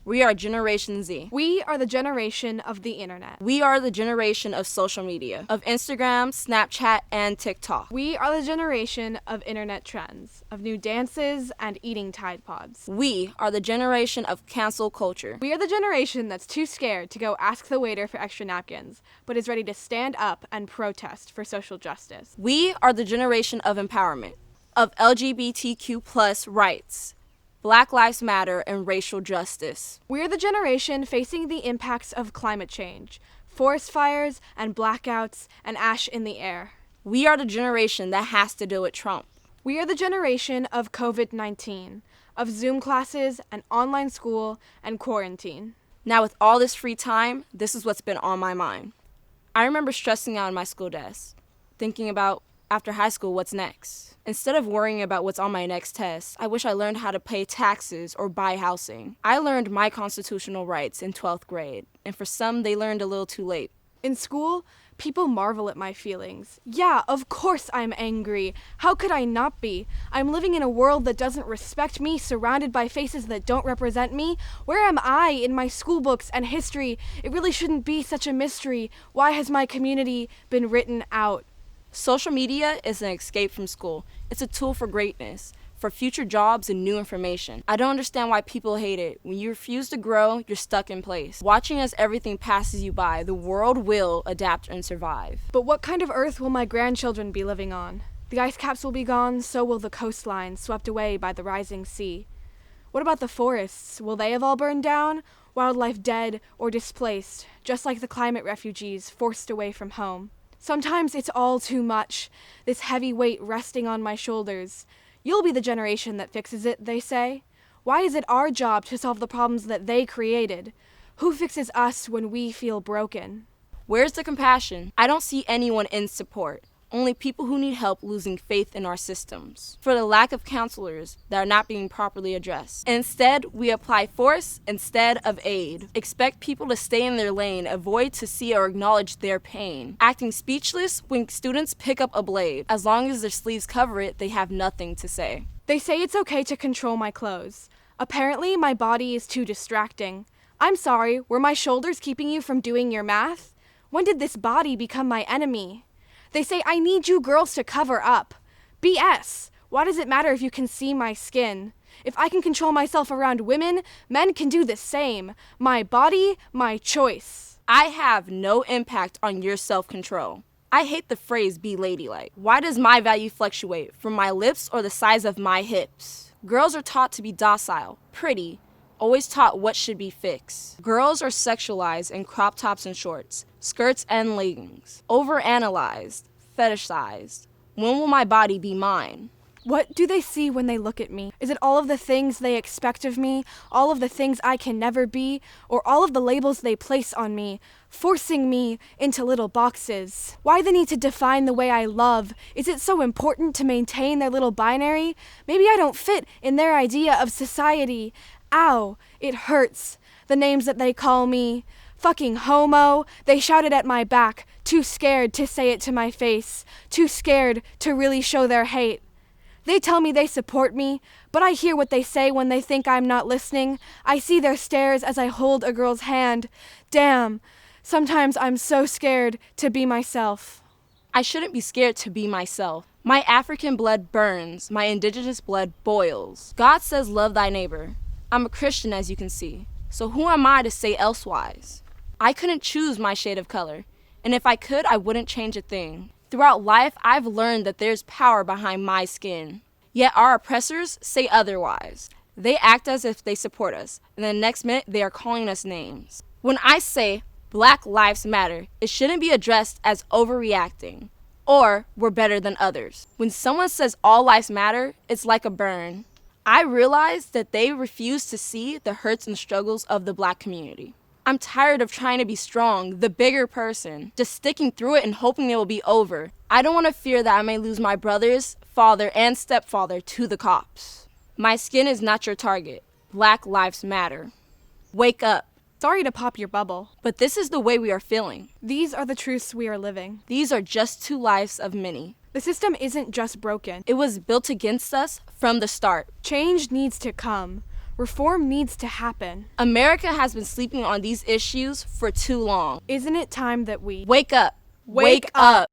We are Generation Z. We are the generation of the internet. We are the generation of social media, of Instagram, Snapchat, and TikTok. We are the generation of internet trends, of new dances and eating Tide Pods. We are the generation of cancel culture. We are the generation that's too scared to go ask the waiter for extra napkins, but is ready to stand up and protest for social justice. We are the generation of empowerment, of LGBTQ plus rights, Black Lives Matter, and racial justice. We're the generation facing the impacts of climate change, forest fires and blackouts and ash in the air. We are the generation that has to deal with Trump. We are the generation of COVID-19, of Zoom classes and online school and quarantine. Now with all this free time, this is what's been on my mind. I remember stressing out in my school desk, thinking about after high school, what's next? Instead of worrying about what's on my next test, I wish I learned how to pay taxes or buy housing. I learned my constitutional rights in 12th grade, and for some, they learned a little too late. In school, people marvel at my feelings. Yeah, of course I'm angry. How could I not be? I'm living in a world that doesn't respect me, surrounded by faces that don't represent me. Where am I in my school books and history? It really shouldn't be such a mystery. Why has my community been written out? Social media is an escape from school. It's a tool for greatness, for future jobs and new information. I don't understand why people hate it. When you refuse to grow, you're stuck in place. Watching as everything passes you by, the world will adapt and survive. But what kind of earth will my grandchildren be living on? The ice caps will be gone, so will the coastline, swept away by the rising sea. What about the forests? Will they have all burned down? Wildlife dead or displaced, just like the climate refugees forced away from home. Sometimes it's all too much, this heavy weight resting on my shoulders. You'll be the generation that fixes it, they say. Why is it our job to solve the problems that they created? Who fixes us when we feel broken? Where's the compassion? I don't see anyone in support. Only people who need help losing faith in our systems. For the lack of counselors that are not being properly addressed. Instead, we apply force instead of aid. Expect people to stay in their lane, avoid to see or acknowledge their pain. Acting speechless when students pick up a blade. As long as their sleeves cover it, they have nothing to say. They say it's okay to control my clothes. Apparently, my body is too distracting. I'm sorry, were my shoulders keeping you from doing your math? When did this body become my enemy? They say I need you girls to cover up. BS! Why does it matter if you can see my skin? If I can control myself around women, men can do the same. My body, my choice. I have no impact on your self-control. I hate the phrase be ladylike. Why does my value fluctuate from my lips or the size of my hips? Girls are taught to be docile, pretty, always taught what should be fixed. Girls are sexualized in crop tops and shorts, skirts and leggings, overanalyzed, fetishized. When will my body be mine? What do they see when they look at me? Is it all of the things they expect of me, all of the things I can never be, or all of the labels they place on me, forcing me into little boxes? Why the need to define the way I love? Is it so important to maintain their little binary? Maybe I don't fit in their idea of society. Ow, it hurts. The names that they call me. Fucking homo. They shouted at my back, too scared to say it to my face, too scared to really show their hate. They tell me they support me, but I hear what they say when they think I'm not listening. I see their stares as I hold a girl's hand. Damn, sometimes I'm so scared to be myself. I shouldn't be scared to be myself. My African blood burns, my indigenous blood boils. God says love thy neighbor. I'm a Christian, as you can see, so who am I to say elsewise? I couldn't choose my shade of color, and if I could, I wouldn't change a thing. Throughout life, I've learned that there's power behind my skin. Yet our oppressors say otherwise. They act as if they support us, and the next minute they are calling us names. When I say Black Lives Matter, it shouldn't be addressed as overreacting, or we're better than others. When someone says all lives matter, it's like a burn. I realize that they refuse to see the hurts and struggles of the Black community. I'm tired of trying to be strong, the bigger person, just sticking through it and hoping it will be over. I don't want to fear that I may lose my brothers, father, and stepfather to the cops. My skin is not your target. Black Lives Matter. Wake up. Sorry to pop your bubble. But this is the way we are feeling. These are the truths we are living. These are just two lives of many. The system isn't just broken. It was built against us from the start. Change needs to come. Reform needs to happen. America has been sleeping on these issues for too long. Isn't it time that we Wake up. Wake up.